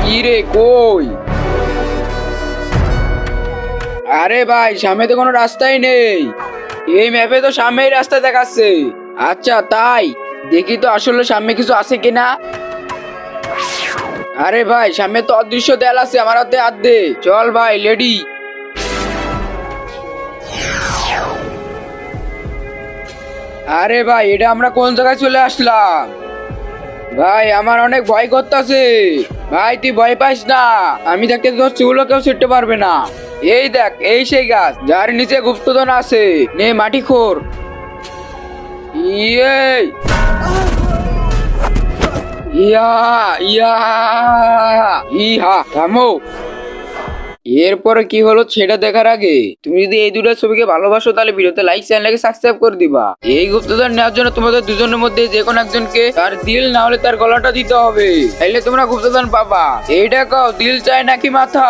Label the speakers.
Speaker 1: কি রে কই? আরে ভাই, সামনে তো কোনো রাস্তাই নেই। এই ম্যাপে তো সামনেই রাস্তা দেখাচ্ছে। আচ্ছা তাই, দেখি তো আসলে সামনে কিছু আছে কিনা। আরে ভাই, সামনে তো অদৃশ্য দেয়াল আছে, আমার হাতে হাত দে। চল ভাই, লেডি। আরে ভাই, এটা আমরা কোন জায়গায় চলে আসলাম? ভাই আমার অনেক ভয় করতেছে। ভাই তুই ভয় পাস না, আমি দেখতে তোর চুলও কেউ ছিটতে পারবে না। এই দেখ, এই সেই গাছ যার নিচে গুপ্তধন আছে। নে মাটি খোর। ইয়ে, ইয়া ইয়া ইহা থামো। এরপরে কি হলো সেটা দেখার আগে তুমি যদি এই দুটো ছবিকে ভালোবাসো তাহলে ভিডিওতে লাইক চ্যানেলকে সাবস্ক্রাইব করে দিবা। এই গুপ্তধন নেওয়ার জন্য তোমাদের দুজনের মধ্যে যে কোনো একজনকে তার দিল না হলে তার গলাটা দিতে হবে, তাইলে তোমরা গুপ্তধন পাবা। এইটা কও, দিল চাই নাকি মাথা?